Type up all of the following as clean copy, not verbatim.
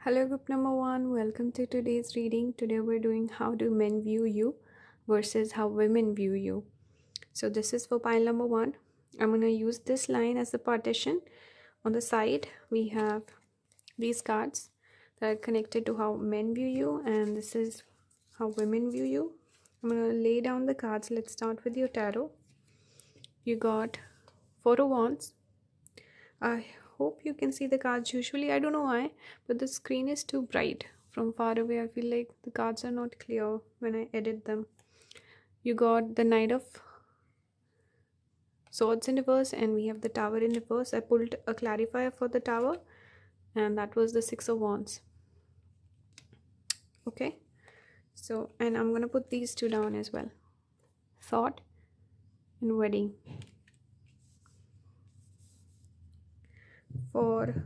Hello, group number one. Welcome to today's reading. Today we're doing how do men view you versus how women view you. So this is for pile number one. I'm going to use this line as the partition. On the side, we have these cards that are connected to how men view you, and this is how women view you. I'm going to lay down the cards. Let's start with your tarot. You got Four of Wands. I hope you can see the cards. Usually I don't know why, but the screen is too bright. From far away I feel like the cards are not clear when I edit them. You got the Knight of Swords in reverse, and we have the Tower in reverse. I pulled a clarifier for the Tower, and that was the Six of Wands. Okay, so and I'm gonna put these two down as well. Thought and Wedding. For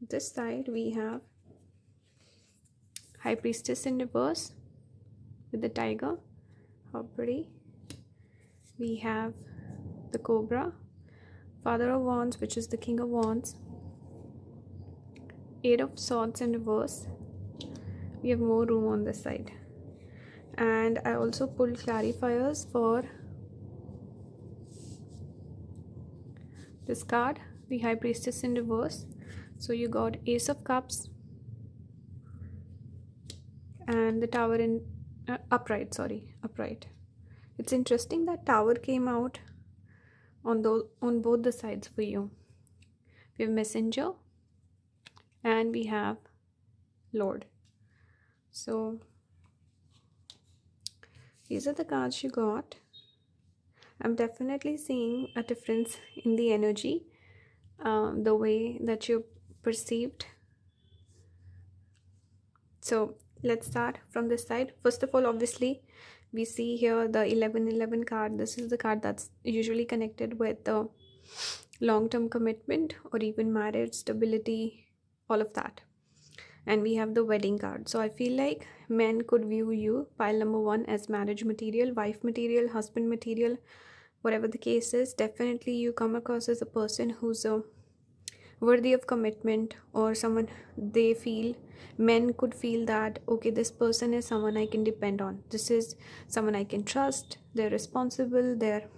this side we have High Priestess in reverse with the tiger. How pretty. We have the Cobra, Father of Wands, which is the King of Wands, Eight of Swords in reverse. We have more room on this side, and I also pulled clarifiers for this card, the High Priestess in reverse. So you got Ace of Cups and the Tower in upright. It's interesting that Tower came out on both the sides for you. We have Messenger and we have Lord. So these are the cards you got. I'm definitely seeing a difference in the energy, the way that you perceived. So let's start from this side. First of all, obviously we see here the 1111 card. This is the card that's usually connected with the long-term commitment or even marriage, stability, all of that. And we have the Wedding card. So I feel like men could view you, pile number one, as marriage material, wife material, husband material, whatever the case is. Definitely you come across as a person who's worthy of commitment, or someone they feel, men could feel that, okay, this person is someone I can depend on. This is someone I can trust. They're responsible. They're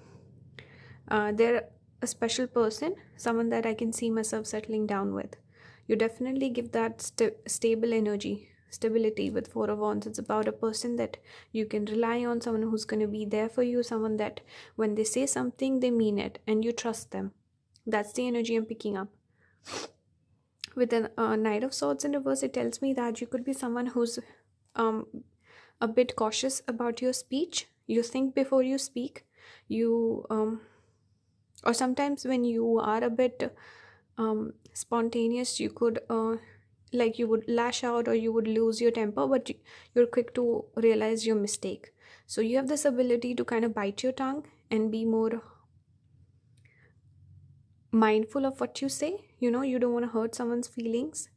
a special person, someone that I can see myself settling down with. You definitely give that stable energy, stability with Four of Wands. It's about a person that you can rely on, someone who's going to be there for you, someone that when they say something, they mean it and you trust them. That's the energy I'm picking up. With the Knight of Swords in reverse, it tells me that you could be someone who's a bit cautious about your speech. You think before you speak. You or sometimes when you are a bit spontaneous, you could like you would lash out or you would lose your temper, but you're quick to realize your mistake. So you have this ability to kind of bite your tongue and be more mindful of what you say. You don't want to hurt someone's feelings.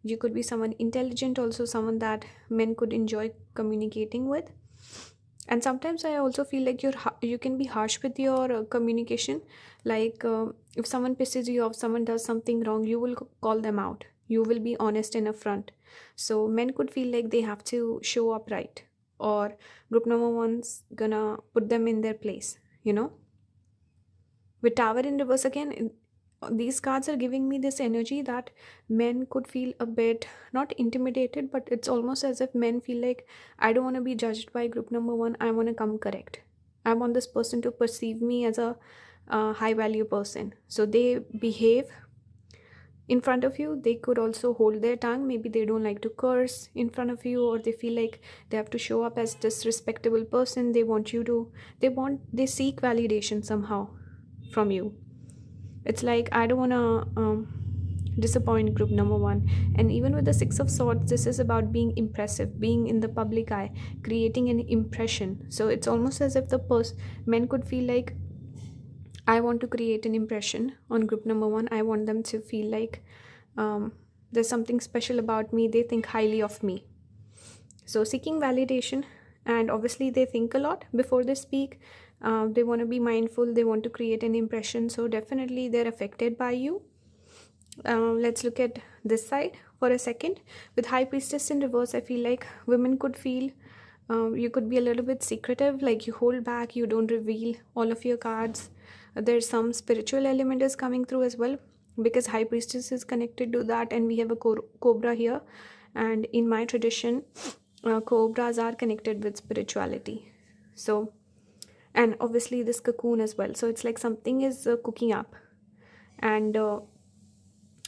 You could be someone intelligent, also someone that men could enjoy communicating with. And sometimes I also feel like you can be harsh with your communication. Like if someone pisses you off, someone does something wrong, you will call them out. You will be honest and upfront. So men could feel like they have to show up right, or group number one's gonna put them in their place. With Tower in reverse again, these cards are giving me this energy that men could feel a bit not intimidated, but it's almost as if men feel like, I don't want to be judged by group number one. I want to come correct. I want this person to perceive me as a high value person. So they behave in front of you. They could also hold their tongue. Maybe they don't like to curse in front of you, or they feel like they have to show up as this respectable person. They seek validation somehow from you. It's like, I don't want to disappoint group number one. And even with the Six of Swords, this is about being impressive, being in the public eye, creating an impression. So it's almost as if the men could feel like, I want to create an impression on group number one. I want them to feel like there's something special about me. They think highly of me. So seeking validation, and obviously they think a lot before they speak. They want to be mindful. They want to create an impression. So definitely they're affected by you. Let's look at this side for a second. With High Priestess in reverse, I feel like women could feel you could be a little bit secretive, like you hold back, you don't reveal all of your cards. There's some spiritual element is coming through as well, because High Priestess is connected to that, and we have a cobra here. And in my tradition, cobras are connected with spirituality. So, and obviously this cocoon as well. So it's like something is cooking up, and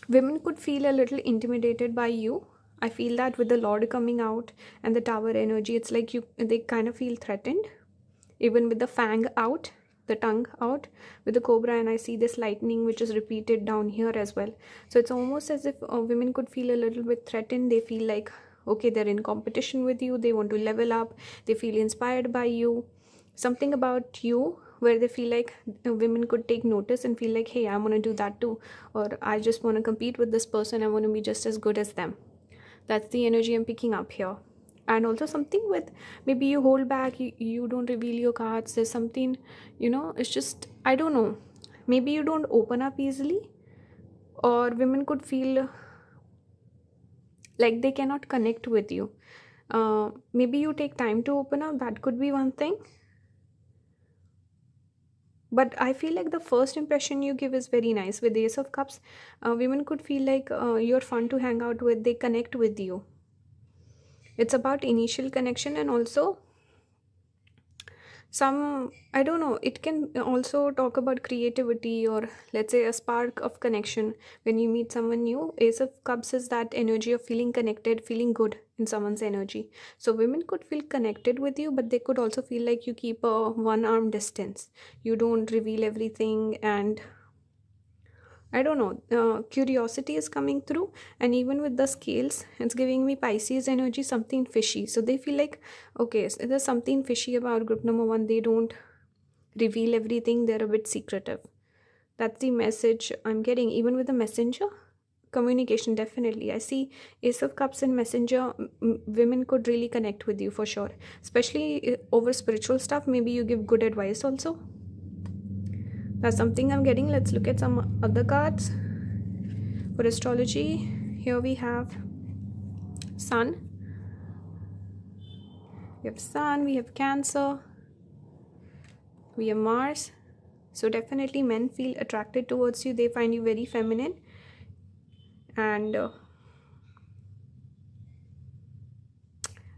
women could feel a little intimidated by you. I feel that with the Lord coming out and the Tower energy, it's like they kind of feel threatened, even with the fang out, the tongue out, with the cobra. And I see this lightning which is repeated down here as well. So it's almost as if women could feel a little bit threatened. They feel like, okay, they're in competition with you, they want to level up, they feel inspired by you, something about you where they feel like women could take notice and feel like, hey, I want to do that too, or I just want to compete with this person, I want to be just as good as them. That's the energy I'm picking up here. And also something with, maybe you hold back, you don't reveal your cards. There's something, it's just, I don't know, maybe you don't open up easily, or women could feel like they cannot connect with you. Maybe you take time to open up, that could be one thing. But I feel like the first impression you give is very nice. With Ace of Cups, women could feel like you're fun to hang out with, they connect with you. It's about initial connection, and also some, I don't know, it can also talk about creativity, or let's say a spark of connection when you meet someone new. Ace of Cups is that energy of feeling connected, feeling good in someone's energy. So women could feel connected with you, but they could also feel like you keep a one arm distance, you don't reveal everything. And I don't know, curiosity is coming through. And even with the scales, it's giving me Pisces energy, something fishy. So they feel like, okay, so there's something fishy about group number one. They don't reveal everything, they're a bit secretive. That's the message I'm getting. Even with the messenger, communication, definitely. I see Ace of Cups in messenger. Women could really connect with you for sure, especially over spiritual stuff. Maybe you give good advice also. That's something I'm getting. Let's look at some other cards for astrology. Here we have Sun. We have Sun, we have Cancer, we have Mars. So definitely men feel attracted towards you. They find you very feminine. And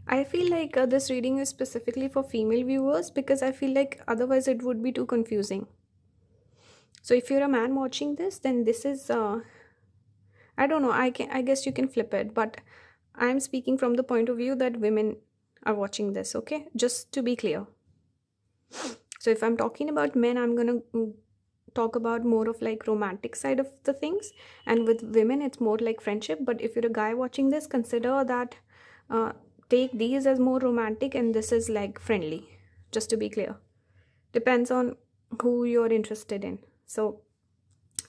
I feel like this reading is specifically for female viewers, because I feel like otherwise it would be too confusing. So if you're a man watching this, then this is I don't know, I guess you can flip it, but I'm speaking from the point of view that women are watching this, okay? Just to be clear. So if I'm talking about men, I'm gonna talk about more of like romantic side of the things, and with women it's more like friendship. But if you're a guy watching this, consider that take these as more romantic and this is like friendly, just to be clear. Depends on who you're interested in. So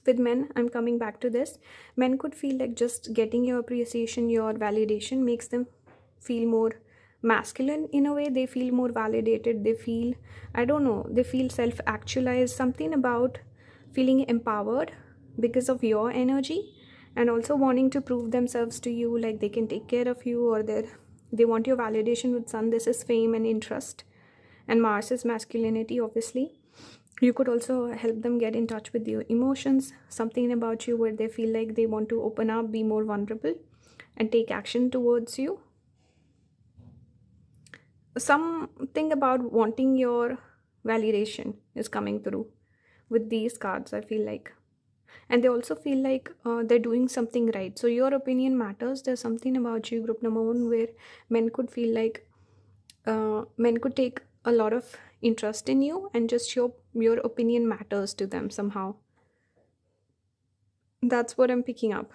with men, I'm coming back to this. Men could feel like just getting your appreciation, your validation makes them feel more masculine in a way. They feel more validated. They feel, I don't know, they feel self actualized. Something about feeling empowered because of your energy, and also wanting to prove themselves to you, like they can take care of you, or they want your validation. With Sun, this is fame and interest, and Mars is masculinity, obviously. You could also help them get in touch with your emotions, something about you where they feel like they want to open up, be more vulnerable, and take action towards you. Something about wanting your validation is coming through with these cards, I feel like. And they also feel like they're doing something right. So your opinion matters. There's something about you, group number one, where men could feel like men could take a lot of interest in you, and just your opinion matters to them somehow. That's what I'm picking up.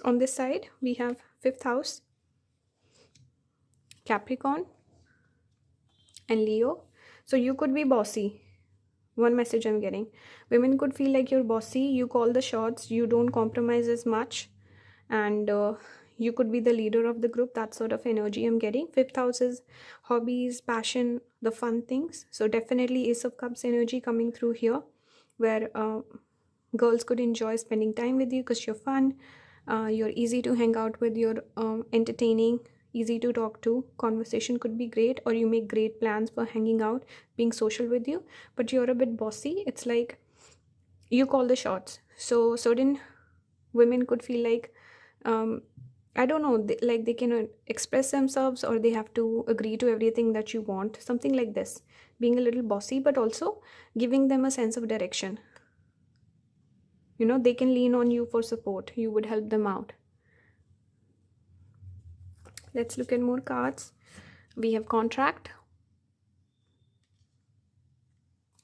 On this side, we have 5th house, Capricorn, and Leo. So you could be bossy. One message I'm getting. Women could feel like you're bossy, you call the shots, you don't compromise as much, and you could be the leader of the group. That sort of energy I'm getting. 5th house is hobbies, passion, the fun things. So definitely Ace of Cups energy coming through here, where girls could enjoy spending time with you because you're fun. You're easy to hang out with, you're entertaining, easy to talk to, conversation could be great, or you make great plans for hanging out, being social with you. But you're a bit bossy. It's like you call the shots. So certain women could feel like, um, I don't know, like they cannot express themselves, or they have to agree to everything that you want, something like this. Being a little bossy, but also giving them a sense of direction. They can lean on you for support, you would help them out. Let's look at more cards. We have contract,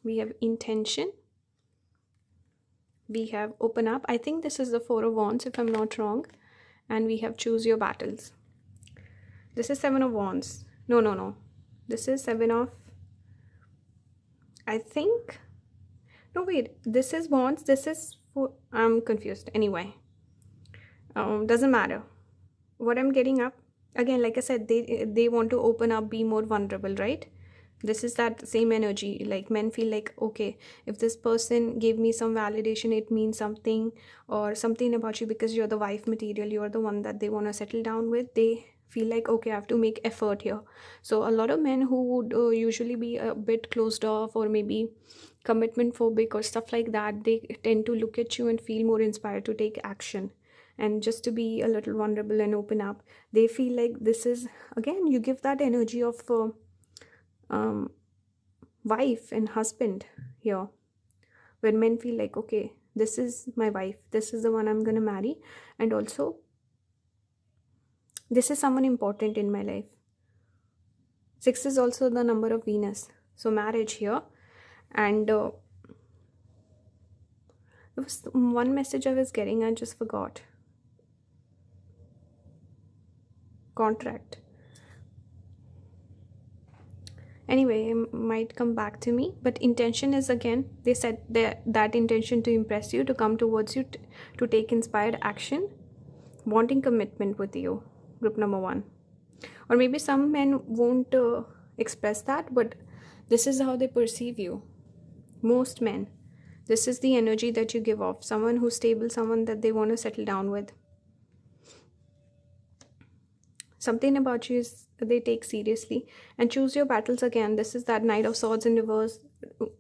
we have intention, we have open up. I think this is the Four of Wands, if I'm not wrong. And we have choose your battles. This is Seven of Wands. No, no, no. This is Seven of, I think. No, wait. This is Wands. This is for. I'm confused. Anyway, doesn't matter. What I'm getting up again, like I said, they want to open up, be more vulnerable, right? This is that same energy. Like men feel like, okay, if this person gave me some validation, it means something, or something about you, because you're the wife material, you're the one that they want to settle down with. They feel like, okay, I have to make effort here. So a lot of men who would usually be a bit closed off, or maybe commitment phobic or stuff like that, they tend to look at you and feel more inspired to take action, and just to be a little vulnerable and open up. They feel like this is, again, you give that energy of um, wife and husband here, where men feel like, okay, this is my wife, this is the one I'm gonna marry, and also this is someone important in my life. 6 is also the number of Venus, so marriage here. And there was one message I was getting, I just forgot. Contract. Anyway, it might come back to me. But intention is, again, they said that intention to impress you, to come towards you, to take inspired action, wanting commitment with you, group number 1. Or maybe some men won't express that, but this is how they perceive you. Most men, this is the energy that you give off. Someone who's stable, someone that they want to settle down with. Something about you is they take seriously. And choose your battles, again, this is that Knight of Swords in reverse.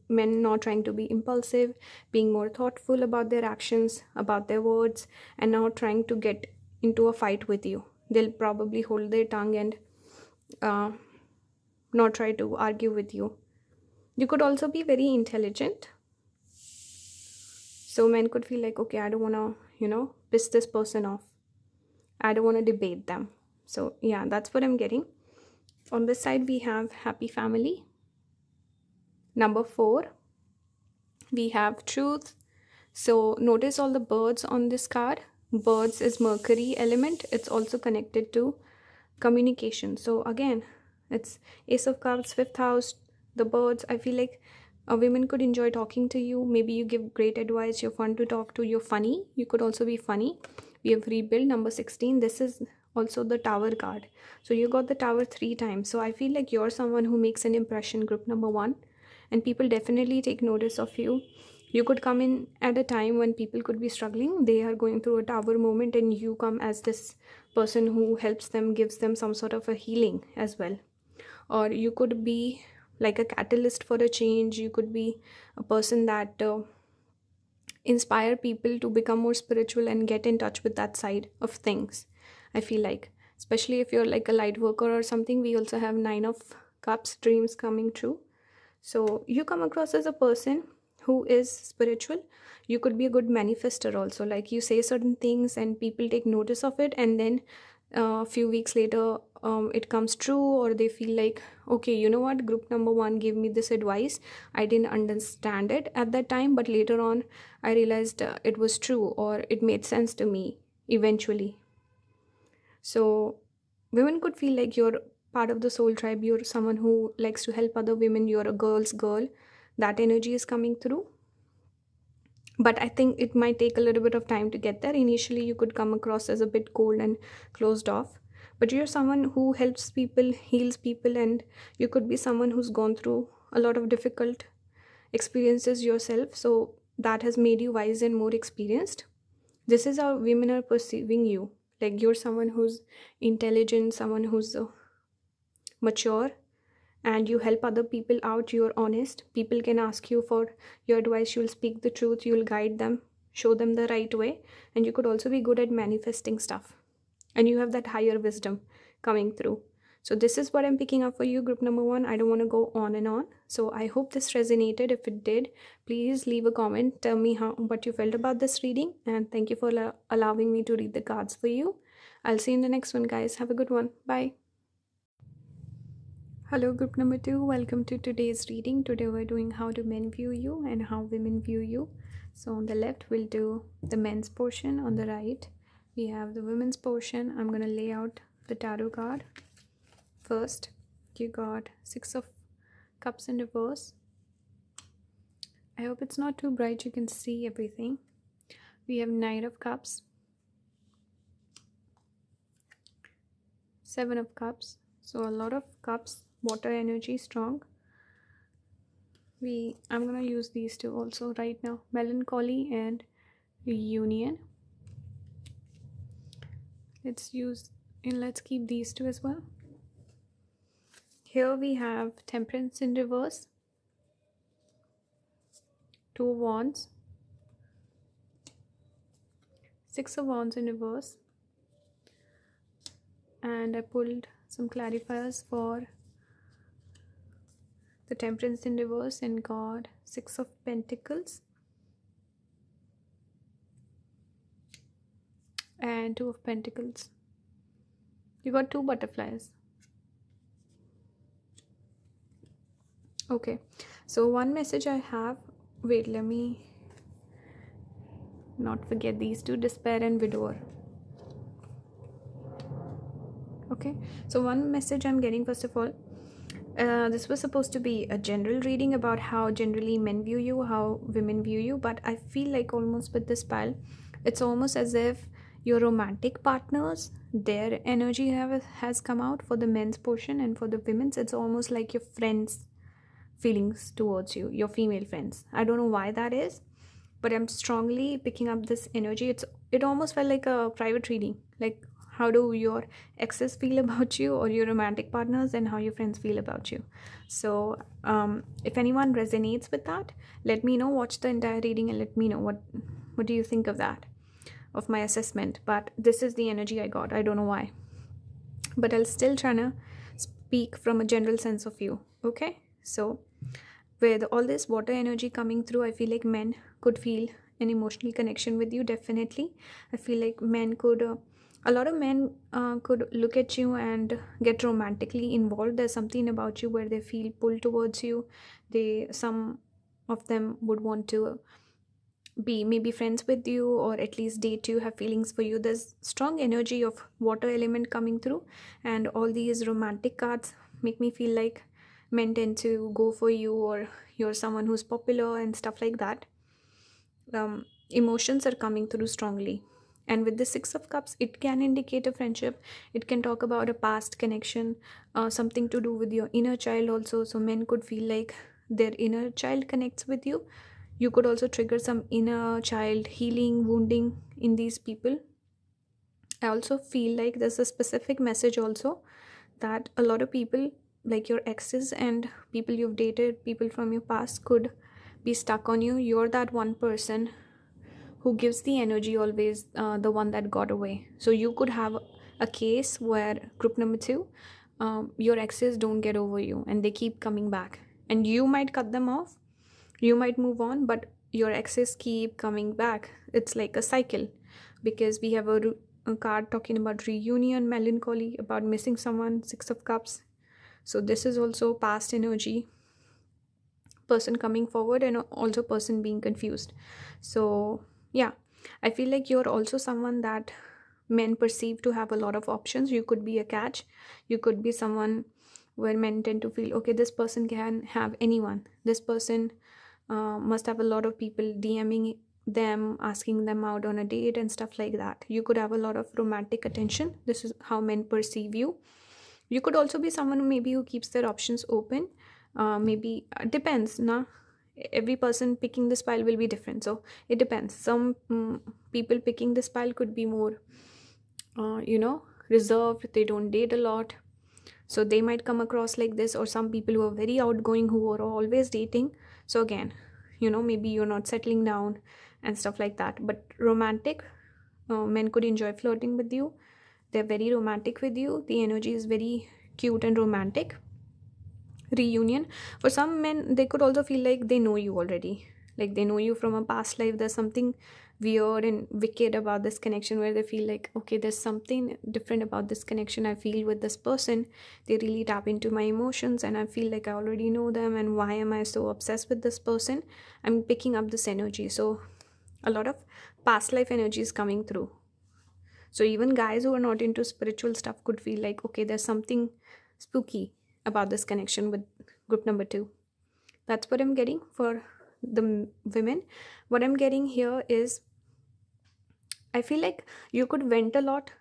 Men not trying to be impulsive, being more thoughtful about their actions, about their words, and not trying to get into a fight with you. They'll probably hold their tongue and not try to argue with you. You could also be very intelligent, so men could feel like, okay, I don't want to piss this person off, I don't want to debate them. So yeah, that's what I'm getting. On this side we have happy family. Number 4, we have truth. So notice all the birds on this card. Birds is Mercury element. It's also connected to communication. So again, it's Ace of Cups, 5th house, the birds. I feel like women could enjoy talking to you. Maybe you give great advice, you're fun to talk to, you're funny. You could also be funny. We have rebuild, number 16. This is also the Tower card. So you got the Tower 3 times. So I feel like you're someone who makes an impression, group number 1. And people definitely take notice of you. You could come in at a time when people could be struggling. They are going through a tower moment, and you come as this person who helps them, gives them some sort of a healing as well. Or you could be like a catalyst for a change. You could be a person that inspire people to become more spiritual and get in touch with that side of things. I feel like, especially if you're like a light worker or something. We also have 9 of Cups, dreams coming true. So you come across as a person who is spiritual. You could be a good manifester also, like you say certain things and people take notice of it, and then a few weeks later it comes true, or they feel like, okay, you know what, group number 1 gave me this advice, I didn't understand it at that time, but later on I realized it was true, or it made sense to me eventually. So women could feel like you're part of the soul tribe, you're someone who likes to help other women, you're a girl's girl. That energy is coming through, but I think it might take a little bit of time to get there. Initially you could come across as a bit cold and closed off, but you're someone who helps people, heals people, and you could be someone who's gone through a lot of difficult experiences yourself, so that has made you wise and more experienced. This is how women are perceiving you. Like you're someone who's intelligent, someone who's mature, and you help other people out. You're honest. People can ask you for your advice. You'll speak the truth. You'll guide them, show them the right way. And you could also be good at manifesting stuff. And you have that higher wisdom coming through. So this is what I'm picking up for you, group number one. I don't want to go on and on. So I hope this resonated. If it did, please leave a comment. Tell me what you felt about this reading. And thank you for allowing me to read the cards for you. I'll see you in the next one, guys. Have a good one. Bye. Hello, group number two. Welcome to today's reading. Today we're doing how do men view you and how women view you. So on the left, we'll do the men's portion. On the right, we have the women's portion. I'm going to lay out the tarot card. First, you got Six of Cups in reverse. I hope it's not too bright. You can see everything. We have Knight of Cups, Seven of Cups. So a lot of cups, water energy, strong. I'm gonna use these two also right now. Melancholy and Reunion. Let's keep these two as well. Here we have Temperance in reverse, Two of Wands, Six of Wands in reverse, and I pulled some clarifiers for the Temperance in reverse and got Six of Pentacles and Two of Pentacles. You got two butterflies. Okay, so one message I have, wait, let me not forget these two, Despair and Widower. Okay, so one message I'm getting, first of all, this was supposed to be a general reading about how generally men view you, how women view you, but I feel like almost with this pile, it's almost as if your romantic partners, their energy has come out for the men's portion, and for the women's, it's almost like your friends' feelings towards you, your female friends. I don't know why that is, but I'm strongly picking up this energy. It almost felt like a private reading, like how do your exes feel about you, or your romantic partners, and how your friends feel about you. So if anyone resonates with that, let me know. Watch the entire reading and let me know what do you think of that, of my assessment. But this is the energy I got. I don't know why, but I'll still try to speak from a general sense of view. Okay, so with all this water energy coming through, I feel like men could feel an emotional connection with you. Definitely, I feel like men could a lot of men could look at you and get romantically involved. There's something about you where they feel pulled towards you. Some of them would want to be maybe friends with you, or at least date you, have feelings for you. There's strong energy of water element coming through, and all these romantic cards make me feel like men tend to go for you, or you're someone who's popular and stuff like that. Emotions are coming through strongly. And with the Six of Cups, it can indicate a friendship. It can talk about a past connection, something to do with your inner child also. So men could feel like their inner child connects with you. You could also trigger some inner child healing, wounding in these people. I also feel like there's a specific message also that a lot of people, like your exes and people you've dated, people from your past, could be stuck on you. You're that one person who gives the energy always, the one that got away. So you could have a case where, group number two, your exes don't get over you and they keep coming back, and you might cut them off, you might move on, but your exes keep coming back. It's like a cycle, because we have a card talking about reunion, melancholy, about missing someone, Six of Cups. So this is also past energy, person coming forward, and also person being confused. So yeah, I feel like you're also someone that men perceive to have a lot of options. You could be a catch. You could be someone where men tend to feel, okay, this person can have anyone. This person must have a lot of people DMing them, asking them out on a date and stuff like that. You could have a lot of romantic attention. This is how men perceive you. You could also be someone maybe who keeps their options open. Maybe depends, nah. every person picking this pile will be different, so it depends. Some people picking this pile could be more reserved, they don't date a lot, so they might come across like this. Or some people who are very outgoing, who are always dating, so again, maybe you're not settling down and stuff like that. But romantic, men could enjoy flirting with you, they're very romantic with you, the energy is very cute and romantic. Reunion, for some men they could also feel like they know you already, like they know you from a past life. There's something weird and wicked about this connection, where they feel like, okay, there's something different about this connection I feel with this person. They really tap into my emotions, and I feel like I already know them, and why am I so obsessed with this person? I'm picking up this energy. So a lot of past life energy is coming through. So even guys who are not into spiritual stuff could feel like, okay, there's something spooky about this connection with group number 2. That's what I'm getting for the women. What I'm getting here is, I feel like you could vent a lot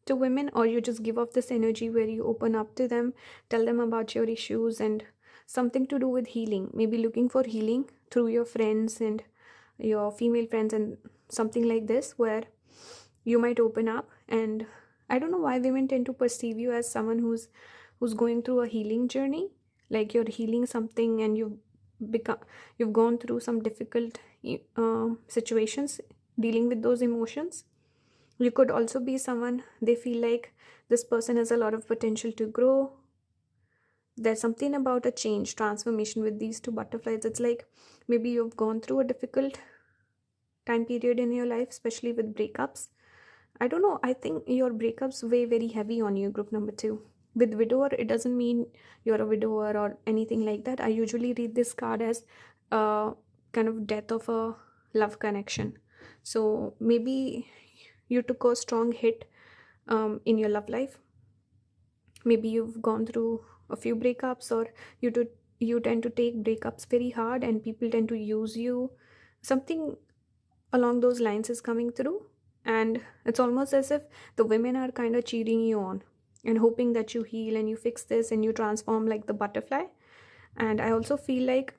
to women, or you just give off this energy where you open up to them, tell them about your issues, and something to do with healing, maybe looking for healing through your friends and your female friends, and something like this, where you might open up. And I don't know why women tend to perceive you as someone who's going through a healing journey, like you're healing something, and you've gone through some difficult situations dealing with those emotions. You could also be someone, they feel like this person has a lot of potential to grow. There's something about a change, transformation with these two butterflies. It's like maybe you've gone through a difficult time period in your life, especially with breakups. I don't know, I think your breakups weigh very heavy on you, group number 2. With widower, it doesn't mean you're a widower or anything like that. I usually read this card as a kind of death of a love connection. So maybe you took a strong hit in your love life. Maybe you've gone through a few breakups, or you tend to take breakups very hard, and people tend to use you. Something along those lines is coming through, and it's almost as if the women are kind of cheering you on and hoping that you heal and you fix this and you transform like the butterfly. And I also feel like,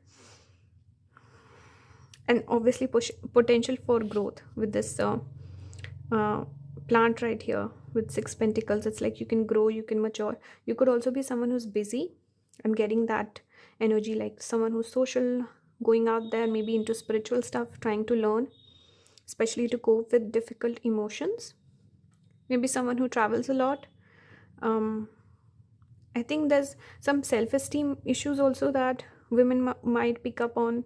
and obviously potential for growth with this uh, plant right here with 6 pentacles. It's like you can grow, you can mature. You could also be someone who's busy. I'm getting that energy, like someone who's social, going out there, maybe into spiritual stuff, trying to learn, especially to cope with difficult emotions. Maybe someone who travels a lot. I think there's some self-esteem issues also that women might pick up on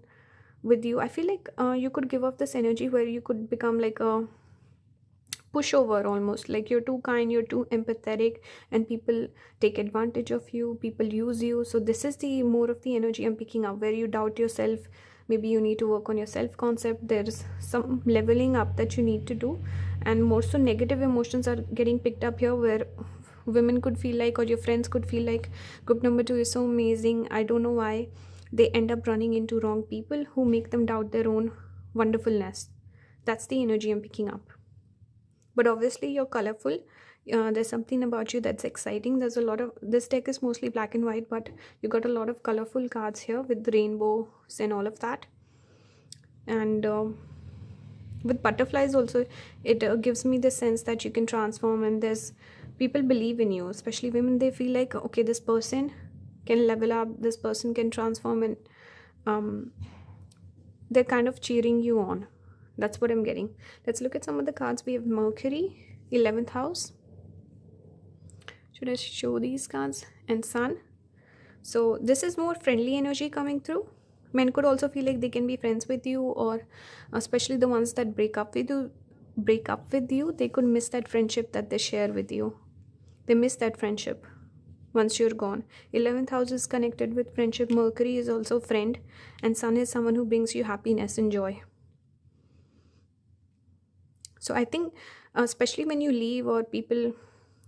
with you. I feel like you could give off this energy where you could become like a pushover, almost like you're too kind, you're too empathetic, and people take advantage of you, people use you. So this is the more of the energy I'm picking up, where you doubt yourself. Maybe you need to work on your self concept. There's some leveling up that you need to do. And more so negative emotions are getting picked up here, where women could feel like, or your friends could feel like, group number 2 is so amazing, I don't know why they end up running into wrong people who make them doubt their own wonderfulness. That's the energy I'm picking up. But obviously you're colorful. There's something about you that's exciting. There's a lot of, this deck is mostly black and white, but you got a lot of colorful cards here with rainbows and all of that. And with butterflies also, it gives me the sense that you can transform, and there's people believe in you, especially women. They feel like, okay, this person can level up, this person can transform, and they're kind of cheering you on. That's what I'm getting. Let's look at some of the cards. We have Mercury, 11th house. Should I show these cards? And Sun. So this is more friendly energy coming through. Men could also feel like they can be friends with you, or especially the ones that break up with you, they could miss that friendship that they share with you. They miss that friendship once you're gone. 11th house is connected with friendship. Mercury is also friend, and Sun is someone who brings you happiness and joy. So I think especially when you leave, or people,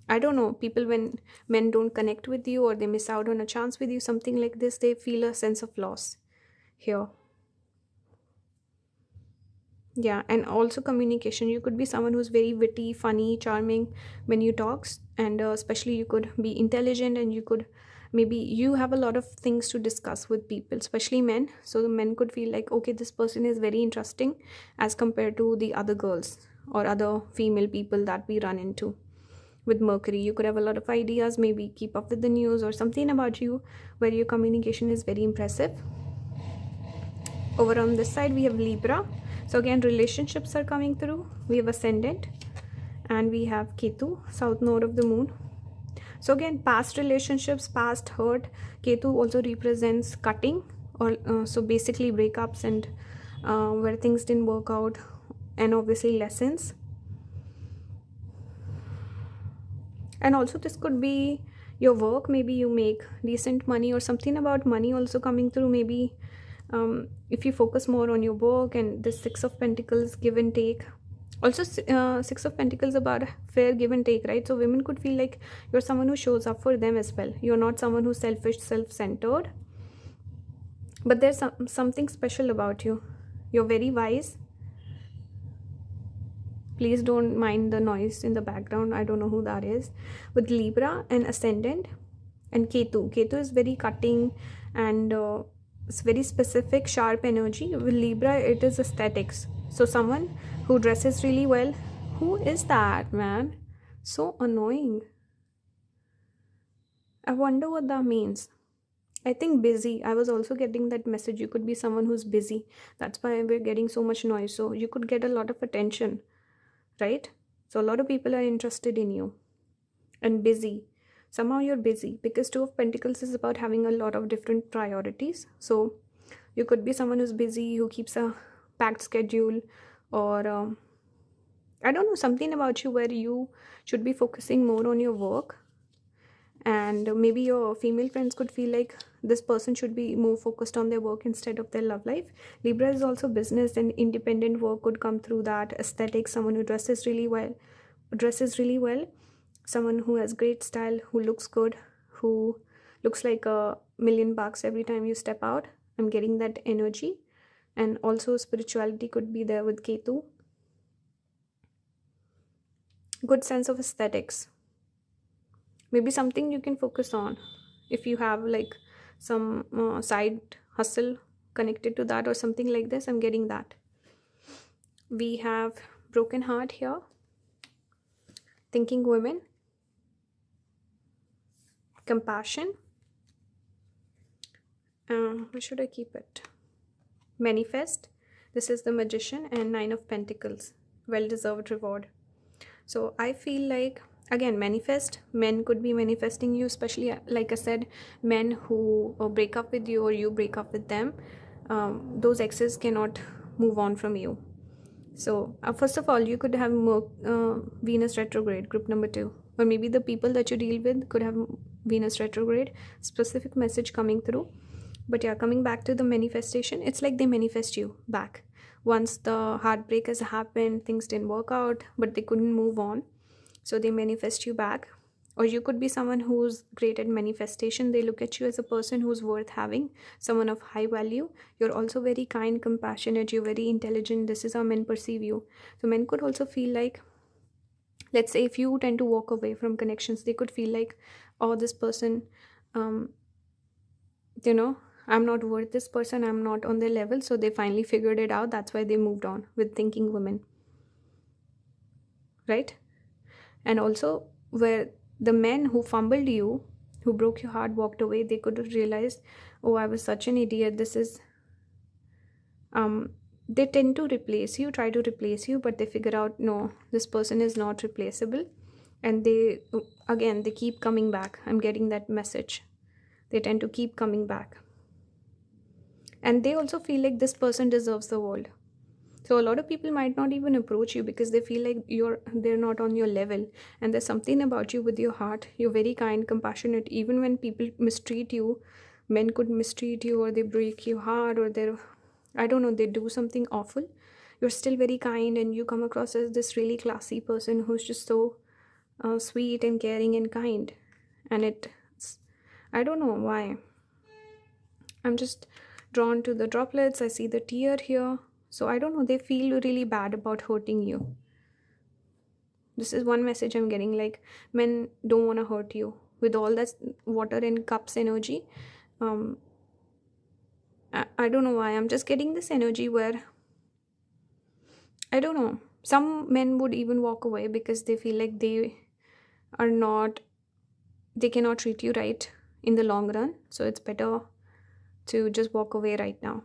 I don't know, people, when men don't connect with you, or they miss out on a chance with you, something like this, they feel a sense of loss here. Yeah, and also communication. You could be someone who's very witty, funny, charming when you talk, and especially you could be intelligent, and you could Maybe you have a lot of things to discuss with people, especially men. So the men could feel like, okay, this person is very interesting as compared to the other girls or other female people that we run into. With Mercury, you could have a lot of ideas, maybe keep up with the news or something about you where your communication is very impressive. Over on this side, we have Libra. So again, relationships are coming through. We have Ascendant and we have Ketu, South Node of the Moon. So again, past relationships, past hurt. Ketu also represents cutting, or so basically breakups and where things didn't work out, and obviously lessons. And also this could be your work. Maybe you make decent money or something about money also coming through. Maybe if you focus more on your work. And the Six of Pentacles, give and take. Also Six of Pentacles about fair give and take, right? So women could feel like you're someone who shows up for them as well. You're not someone who's selfish, self-centered, but there's something special about you. You're very wise. Please don't mind the noise in the background. I don't know who that is. With Libra and Ascendant and Ketu. Ketu is very cutting and it's very specific, sharp energy. With Libra, it is aesthetics. So someone who dresses really well. Who is that, man? So annoying. I wonder what that means. I think busy. I was also getting that message. You could be someone who's busy. That's why we're getting so much noise. So you could get a lot of attention, right? So a lot of people are interested in you. And busy. Somehow you're busy because Two of Pentacles is about having a lot of different priorities. So you could be someone who's busy, who keeps a packed schedule, or I don't know, something about you where you should be focusing more on your work. And maybe your female friends could feel like this person should be more focused on their work instead of their love life. Libra is also business, and independent work could come through that. Aesthetic, someone who dresses really well, someone who has great style, who looks good, who looks like $1,000,000 every time you step out. I'm getting that energy. And also spirituality could be there with Ketu. Good sense of aesthetics. Maybe something you can focus on if you have like some side hustle connected to that or something like this. I'm getting that. We have broken heart here, thinking women, compassion. Where should I keep it? Manifest. This is the Magician and Nine of Pentacles, well-deserved reward. So I feel like, again, manifest. Men could be manifesting you, especially like I said, men who break up with you or you break up with them. Those exes cannot move on from you. So first of all, you could have Venus retrograde, group number 2, or maybe the people that you deal with could have Venus retrograde. Specific message coming through. But yeah, coming back to the manifestation, it's like they manifest you back. Once the heartbreak has happened, things didn't work out, but they couldn't move on. So they manifest you back. Or you could be someone who's great at manifestation. They look at you as a person who's worth having, someone of high value. You're also very kind, compassionate, you're very intelligent. This is how men perceive you. So men could also feel like, let's say if you tend to walk away from connections, they could feel like, oh, this person, I'm not worth this person, I'm not on their level. So they finally figured it out. That's why they moved on with thinking women, right? And also where the men who fumbled you, who broke your heart, walked away, they could realize, oh, I was such an idiot. This is they tend to replace you, try to replace you, but they figure out, no, this person is not replaceable. And they keep coming back. I'm getting that message. They tend to keep coming back. And they also feel like this person deserves the world. So a lot of people might not even approach you because they feel like they're not on your level. And there's something about you with your heart. You're very kind, compassionate. Even when people mistreat you, men could mistreat you, or they break your heart, or they do something awful. You're still very kind, and you come across as this really classy person who's just so sweet and caring and kind. And I don't know why. I'm just drawn to the droplets. I see the tear here. So I don't know, they feel really bad about hurting you. This is one message I'm getting, like men don't want to hurt you. with all that water in cups energy. I don't know why I'm just getting this energy where, I don't know, some men would even walk away because they feel like are not they cannot treat you right in the long run, so it's better to just walk away right now.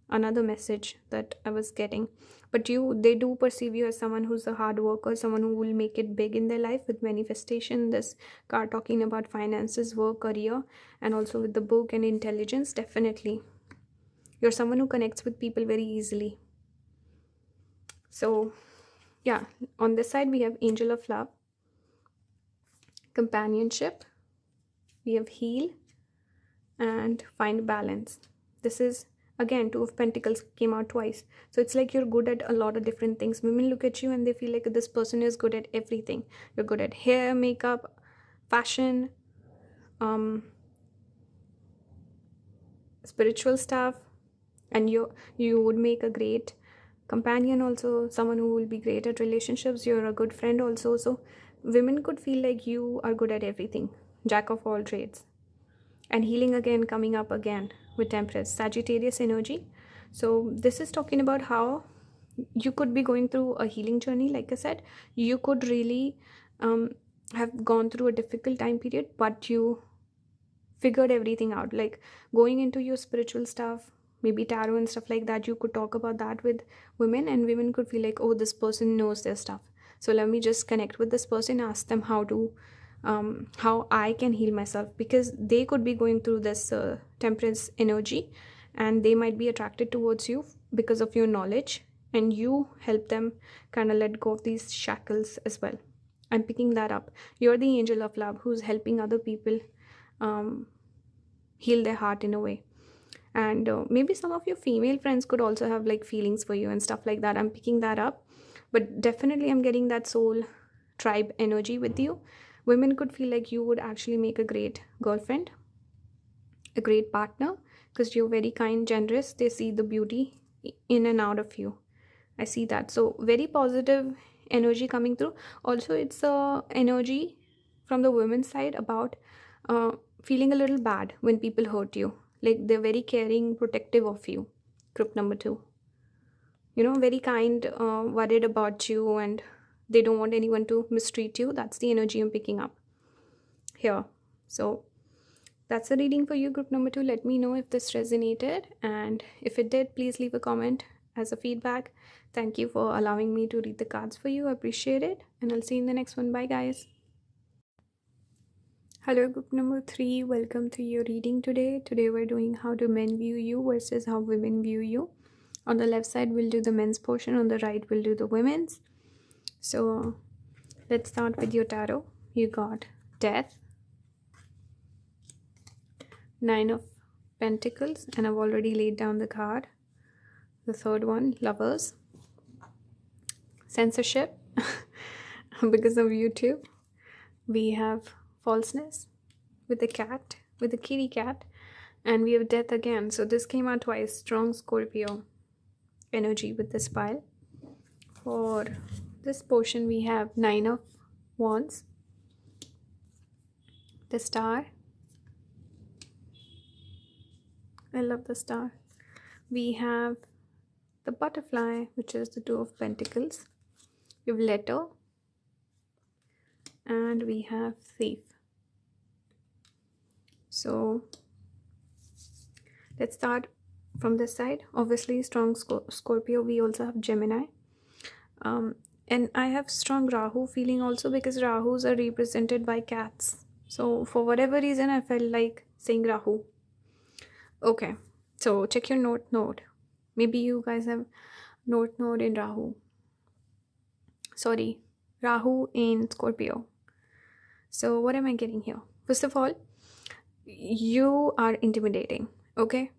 Another message that I was getting. But they do perceive you as someone who's a hard worker, someone who will make it big in their life with manifestation. This card talking about finances, work, career, and also with the book and intelligence. Definitely you're someone who connects with people very easily. So yeah, on this side we have angel of love, companionship, we have heal, and find balance. This is again two of pentacles came out twice, so it's like you're good at a lot of different things. Women look at you and they feel like this person is good at everything. You're good at hair, makeup, fashion, spiritual stuff, and you would make a great companion, also someone who will be great at relationships. You're a good friend also, so women could feel like you are good at everything, jack of all trades. And healing again coming up again with Temperance, Sagittarius energy. So this is talking about how you could be going through a healing journey. Like I said, you could really have gone through a difficult time period, but you figured everything out, like going into your spiritual stuff, maybe tarot and stuff like that. You could talk about that with women, and women could feel like, oh, this person knows their stuff, so let me just connect with this person, ask them how I can heal myself, because they could be going through this temperance energy, and they might be attracted towards you because of your knowledge, and you help them kind of let go of these shackles as well. I'm picking that up. You're the angel of love who's helping other people heal their heart in a way. And maybe some of your female friends could also have like feelings for you and stuff like that. I'm picking that up. But definitely I'm getting that soul tribe energy with you. Women could feel like you would actually make a great girlfriend, a great partner, because you're very kind, generous. They see the beauty in and out of you. I see that. So very positive energy coming through. Also, it's a energy from the women's side about feeling a little bad when people hurt you. Like they're very caring, protective of you. Group number 2. Very kind, worried about you, and they don't want anyone to mistreat you. That's the energy I'm picking up here. So that's the reading for you, group number 2. Let me know if this resonated, and if it did, please leave a comment as a feedback. Thank you for allowing me to read the cards for you. I appreciate it, and I'll see you in the next one. Bye, guys. Hello, group number 3. Welcome to your reading today. Today we're doing how do men view you versus how women view you. On the left side, we'll do the men's portion. On the right, we'll do the women's. So let's start with your tarot. You got Death, 9 of Pentacles, and I've already laid down the card. The third one, Lovers, Censorship because of YouTube. We have Falseness with the cat, with the kitty cat, and we have Death again. So this came out twice. Strong Scorpio energy with this pile. For this portion, we have 9 of Wands, the Star. I love the Star. We have the Butterfly, which is the 2 of Pentacles. We have Letter, and we have Thief. So let's start from this side. Obviously, strong Scorpio. We also have Gemini. And I have strong Rahu feeling also, because Rahus are represented by cats. So for whatever reason, I felt like saying Rahu. Okay, so check your North Node. Maybe you guys have North Node in Rahu. Sorry, Rahu in Scorpio. So what am I getting here? First of all, you are intimidating. Okay,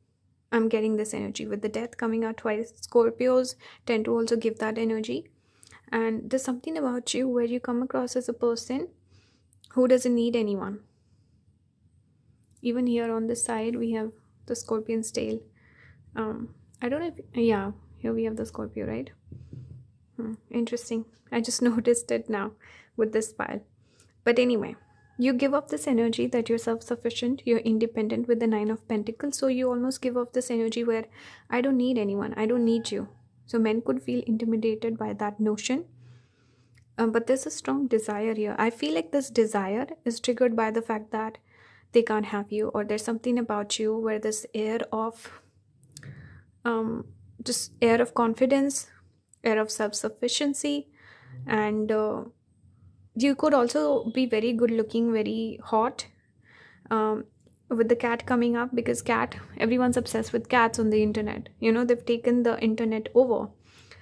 I'm getting this energy with the Death coming out twice. Scorpios tend to also give that energy. And there's something about you where you come across as a person who doesn't need anyone. Even here on this side, we have the Scorpion's tail. I don't know if... Yeah, here we have the Scorpio, right? Interesting. I just noticed it now with this pile. But anyway, You give off this energy that you're self-sufficient, you're independent with the Nine of Pentacles. So you almost give off this energy where I don't need anyone, I don't need you. So men could feel intimidated by that notion. But there's a strong desire here. I feel like this desire is triggered by the fact that they can't have you, or there's something about you where this air of just air of confidence, air of self-sufficiency, and you could also be very good looking, very hot, um, with the cat coming up, because cat, everyone's obsessed with cats on the internet. They've taken the internet over,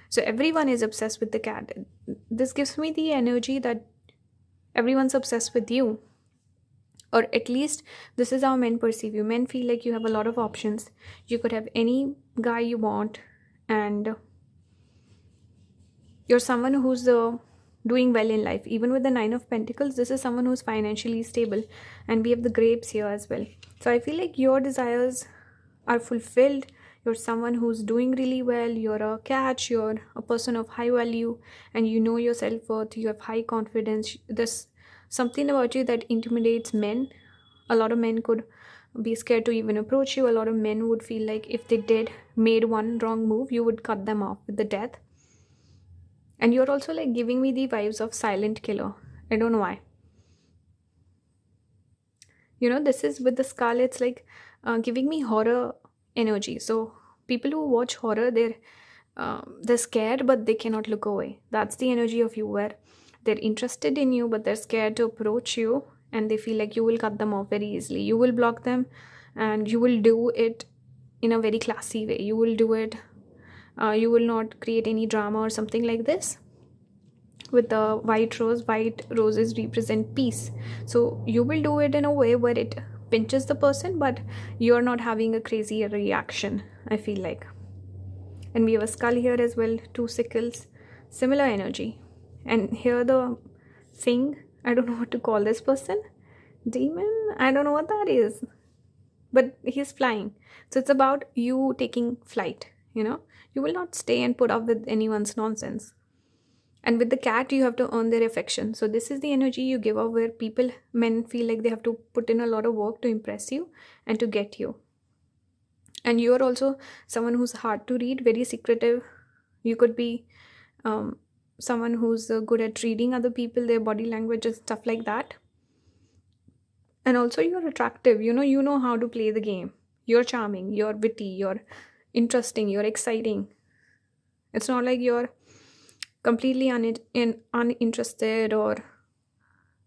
so everyone is obsessed with the cat. This gives me the energy that everyone's obsessed with you, or at least this is how men perceive you. Men feel like you have a lot of options. You could have any guy you want, and you're someone who's doing well in life. Even with the Nine of Pentacles, this is someone who's financially stable, and we have the grapes here as well. So I feel like your desires are fulfilled. You're someone who's doing really well. You're a catch, you're a person of high value, and you know your self-worth. You have high confidence. There's something about you that intimidates men. A lot of men could be scared to even approach you. A lot of men would feel like if they made one wrong move, you would cut them off with the death. And you're also like giving me the vibes of silent killer. I don't know why. This is with the skull, it's like giving me horror energy. So people who watch horror, they're scared, but they cannot look away. That's the energy of you, where they're interested in you, but they're scared to approach you, and they feel like you will cut them off very easily. You will block them, and you will do it in a very classy way. You will do it, you will not create any drama or something like this. With the white roses represent peace. So you will do it in a way where it pinches the person, but you're not having a crazy reaction, I feel like. And we have a skull here as well, two sickles, similar energy. And here the thing, I don't know what to call this person, demon, I don't know what that is, but he's flying. So it's about you taking flight. You will not stay and put up with anyone's nonsense. And with the cat, you have to earn their affection. So this is the energy you give off, where men feel like they have to put in a lot of work to impress you and to get you. And you are also someone who's hard to read, very secretive. You could be someone who's good at reading other people, their body language and stuff like that. And also you're attractive. You know how to play the game. You're charming, you're witty, you're interesting, you're exciting. It's not like you're completely uninterested or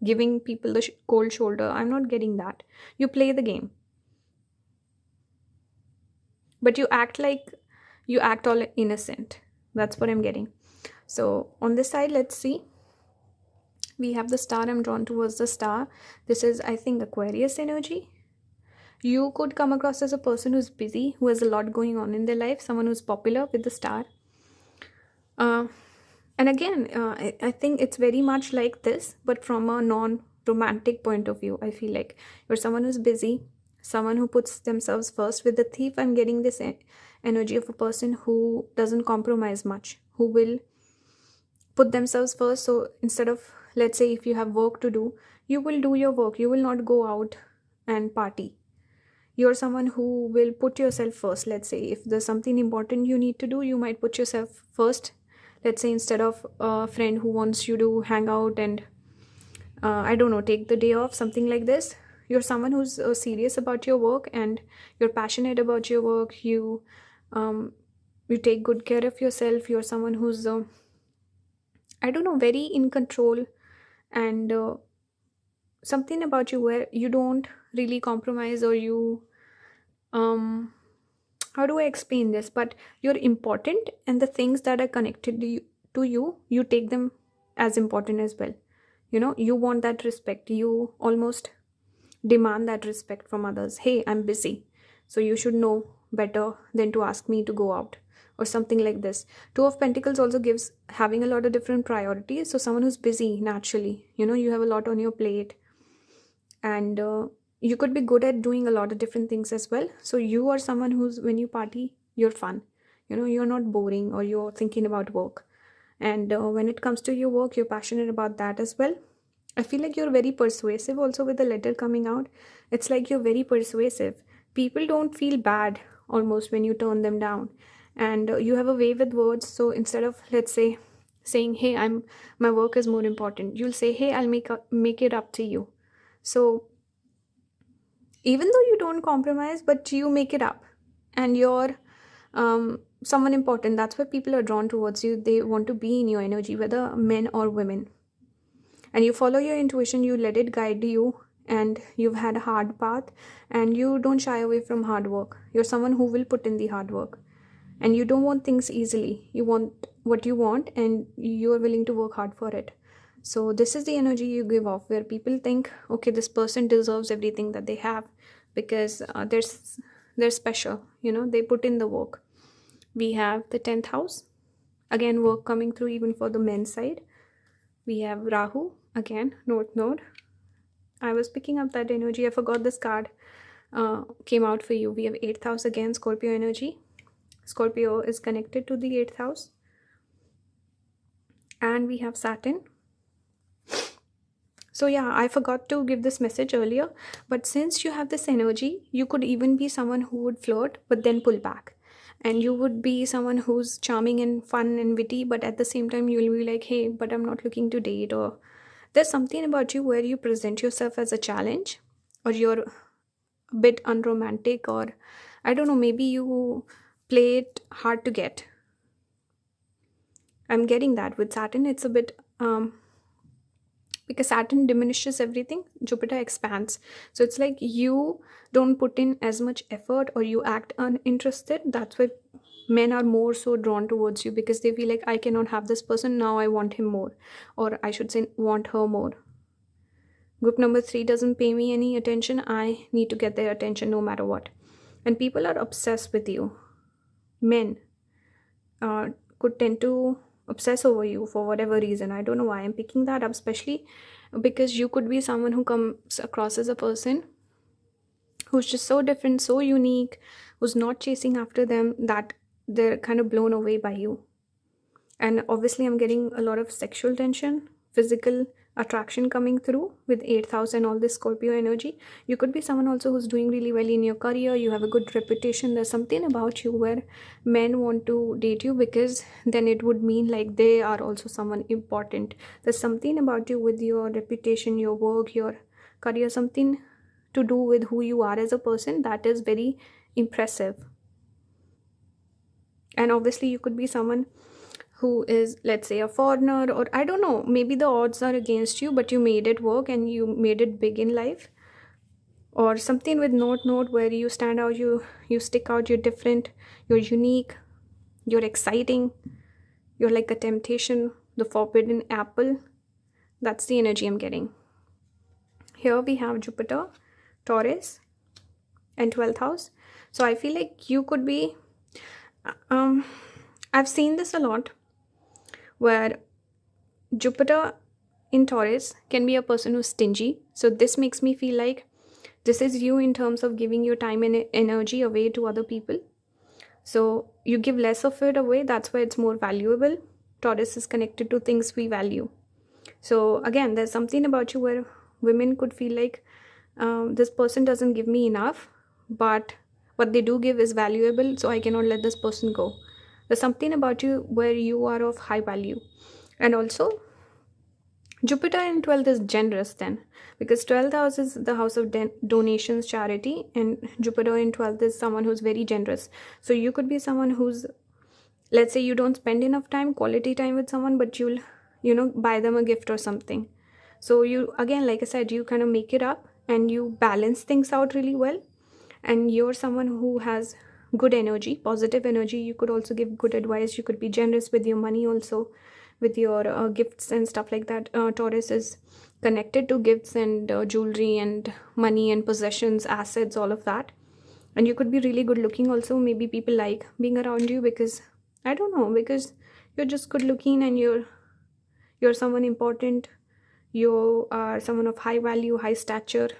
giving people the cold shoulder. I'm not getting that. You play the game, but you act all innocent. That's what I'm getting. So on this side, let's see. We have the star. I'm drawn towards the star. This is, I think, Aquarius energy. You could come across as a person who's busy, who has a lot going on in their life, someone who's popular with the star. And again, I think it's very much like this, but from a non-romantic point of view. I feel like you're someone who's busy, someone who puts themselves first. With the thief, I'm getting this energy of a person who doesn't compromise much, who will put themselves first. So instead of, let's say, if you have work to do, you will do your work. You will not go out and party. You're someone who will put yourself first. Let's say if there's something important you need to do, you might put yourself first. Let's say instead of a friend who wants you to hang out and I don't know, take the day off, something like this. You're someone who's serious about your work, and you're passionate about your work. You take good care of yourself. You're someone who's I don't know, very in control, and something about you where you don't really compromise, or you how do I explain this, but you're important, and the things that are connected to you, you take them as important as well. You want that respect. You almost demand that respect from others. Hey, I'm busy, so you should know better than to ask me to go out, or something like this. Two of Pentacles also gives having a lot of different priorities. So someone who's busy naturally, you have a lot on your plate, and you could be good at doing a lot of different things as well. So you are someone who's, when you party, you're fun. You're not boring, or you're thinking about work. And when it comes to your work, you're passionate about that as well. I feel like you're very persuasive also with the letter coming out. It's like you're very persuasive. People don't feel bad almost when you turn them down. And you have a way with words. So instead of, let's say, saying, hey, my work is more important, you'll say, hey, I'll make it up to you. So even though you don't compromise, but you make it up, and you're someone important, that's why people are drawn towards you. They want to be in your energy, whether men or women. And you follow your intuition, you let it guide you, and you've had a hard path, and you don't shy away from hard work. You're someone who will put in the hard work, and you don't want things easily. You want what you want, and you're willing to work hard for it. So this is the energy you give off, where people think, okay, this person deserves everything that they have, because they're special, they put in the work. We have the 10th house, again work coming through even for the men's side. We have Rahu, again North Node. I was picking up that energy, I forgot this card came out for you. We have 8th house, again Scorpio energy. Scorpio is connected to the 8th house. And we have Saturn. So yeah, I forgot to give this message earlier, but since you have this energy, you could even be someone who would flirt but then pull back. And you would be someone who's charming and fun and witty, but at the same time you'll be like, hey, but I'm not looking to date. Or there's something about you where you present yourself as a challenge, or you're a bit unromantic, or I don't know, maybe you play it hard to get. I'm getting that with Saturn. It's a bit because Saturn diminishes everything, Jupiter expands. So it's like you don't put in as much effort, or you act uninterested. That's why men are more so drawn towards you, because they feel like, I cannot have this person, now I want him more, or I should say want her more. Group number 3 doesn't pay me any attention, I need to get their attention no matter what. And people are obsessed with you. Men could tend to obsess over you for whatever reason. I don't know why I'm picking that up, especially because you could be someone who comes across as a person who's just so different, so unique, who's not chasing after them, that they're kind of blown away by you. And obviously I'm getting a lot of sexual tension, physical attraction coming through with 8th house and all this Scorpio energy. You could be someone also who's doing really well in your career. You have a good reputation. There's something about you where men want to date you, because then it would mean like they are also someone important. There's something about you with your reputation, your work, your career, something to do with who you are as a person that is very impressive. And obviously you could be someone who is, let's say, a foreigner, or I don't know, maybe the odds are against you, but you made it work and you made it big in life. Or something with North Node, where you stand out, you stick out, you're different, you're unique, you're exciting, you're like a temptation, the forbidden apple. That's the energy I'm getting. Here we have Jupiter, Taurus, and 12th house. So I feel like you could be I've seen this a lot, where Jupiter in Taurus can be a person who's stingy. So this makes me feel like this is you in terms of giving your time and energy away to other people. So you give less of it away, that's why it's more valuable. Taurus is connected to things we value. So again, there's something about you where women could feel like this person doesn't give me enough, but what they do give is valuable, so I cannot let this person go. There's something about you where you are of high value. And also Jupiter in 12th is generous then, because 12th house is the house of donations, charity, and Jupiter in 12th is someone who's very generous. So you could be someone who's, let's say you don't spend enough time, quality time with someone, but you'll buy them a gift or something. So you, again, like I said, you kind of make it up and you balance things out really well. And you're someone who has good energy, positive energy. You could also give good advice. You could be generous with your money also, with your gifts and stuff like that. Taurus is connected to gifts and jewelry and money and possessions, assets, all of that. And you could be really good looking also. Maybe people like being around you because, I don't know, because you're just good looking and you're someone important. You are someone of high value, high stature.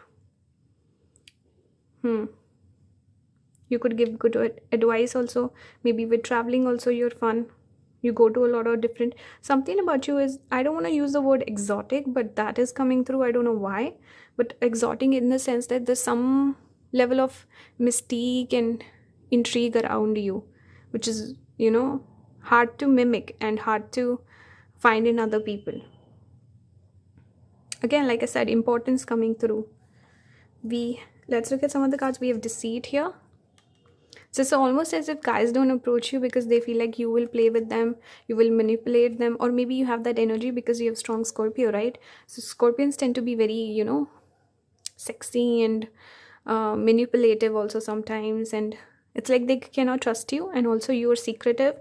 You could give good advice also. Maybe with traveling also you're fun. You go to a lot of different, something about you is, I don't want to use the word exotic, but that is coming through, I don't know why. But exotic in the sense that there's some level of mystique and intrigue around you, which is, hard to mimic and hard to find in other people. Again, like I said, importance coming through. We Let's look at some of the cards. We have deceit here. So it's almost as if guys don't approach you because they feel like you will play with them, you will manipulate them, or maybe you have that energy because you have strong Scorpio, right? So Scorpions tend to be very, sexy and manipulative also sometimes, and it's like they cannot trust you, and also you're secretive.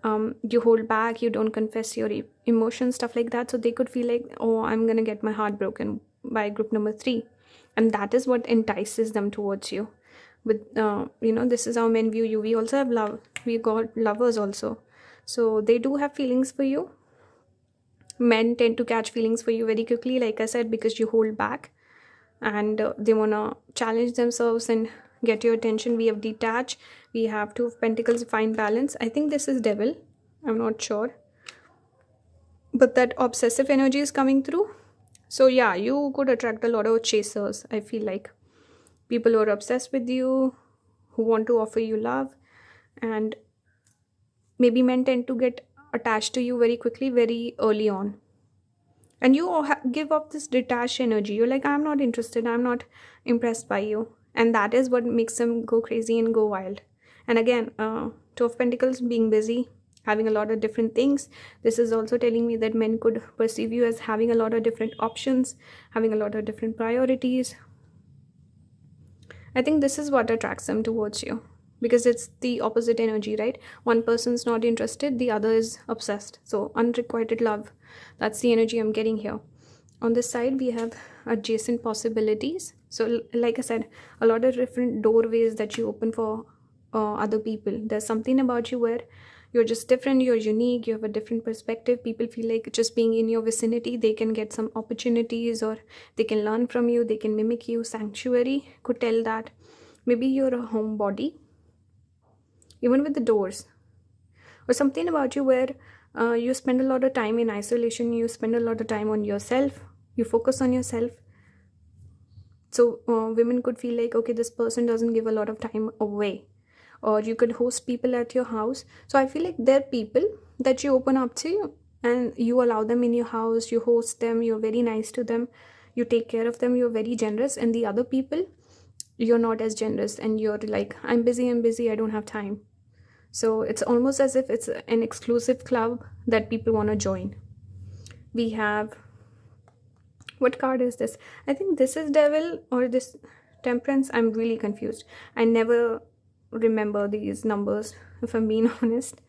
You hold back, you don't confess your emotions, stuff like that. So they could feel like, oh, I'm gonna get my heart broken by group number 3, and that is what entices them towards you. With this is how men view you. We also have love, we got lovers also, so they do have feelings for you. Men tend to catch feelings for you very quickly, like I said, because you hold back, and they want to challenge themselves and get your attention. We have detach, we have 2 of Pentacles, find balance. I think this is devil, I'm not sure, but that obsessive energy is coming through. So yeah, you could attract a lot of chasers. I feel like people who are obsessed with you, who want to offer you love, and maybe men tend to get attached to you very quickly, very early on, and you give up this detached energy. You're like, I'm not interested, I'm not impressed by you, and that is what makes them go crazy and go wild. And again, 2 of Pentacles, being busy, having a lot of different things. This is also telling me that men could perceive you as having a lot of different options, having a lot of different priorities. I think this is what attracts them towards you, because it's the opposite energy, right? One person's not interested, the other is obsessed. So unrequited love, that's the energy I'm getting here. On this side, we have adjacent possibilities. So like I said, a lot of different doorways that you open for other people. There's something about you where you're just different, you're unique, you have a different perspective. People feel like just being in your vicinity, they can get some opportunities, or they can learn from you, they can mimic you. Sanctuary could tell that maybe you're a homebody, even with the doors, or something about you where you spend a lot of time in isolation, you spend a lot of time on yourself, you focus on yourself. So women could feel like, okay, this person doesn't give a lot of time away. Or you could host people at your house. So I feel like they're people that you open up to, and you allow them in your house, you host them, you're very nice to them, you take care of them, you're very generous. And the other people, you're not as generous, and you're like, I'm busy, I don't have time. So it's almost as if it's an exclusive club that people want to join. We have, what card is this? I think this is devil, or this temperance. I'm really confused. I never remember these numbers, if I'm being honest.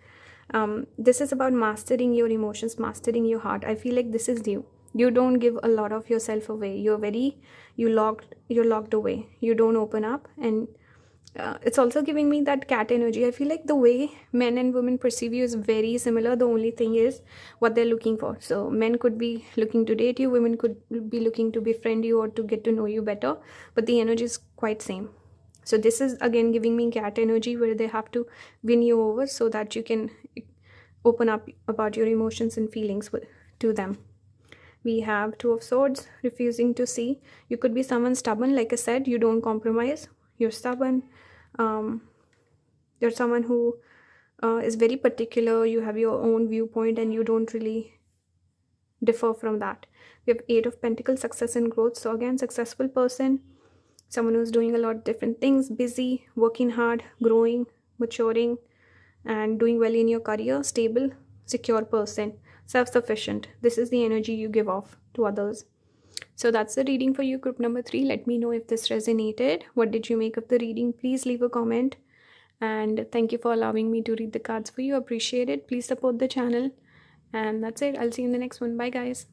This is about mastering your emotions, mastering your heart. I feel like this is you don't give a lot of yourself away. You're locked away, you don't open up. And it's also giving me that cat energy. I feel like the way men and women perceive you is very similar. The only thing is what they're looking for. So men could be looking to date you, women could be looking to befriend you or to get to know you better, but the energy is quite same. So this is again giving me cat energy, where they have to win you over so that you can open up about your emotions and feelings to them. We have 2 of Swords, refusing to see. You could be someone stubborn. Like I said, you don't compromise, you're stubborn. You're someone who is very particular, you have your own viewpoint, and you don't really differ from that. We have 8 of Pentacles, success and growth. So again, successful person, someone who's doing a lot of different things, busy, working hard, growing, maturing, and doing well in your career. Stable, secure person, self-sufficient. This is the energy you give off to others. So that's the reading for you, group number 3. Let me know if this resonated. What did you make of the reading? Please leave a comment. And thank you for allowing me to read the cards for you. Appreciate it. Please support the channel. And that's it. I'll see you in the next one. Bye, guys.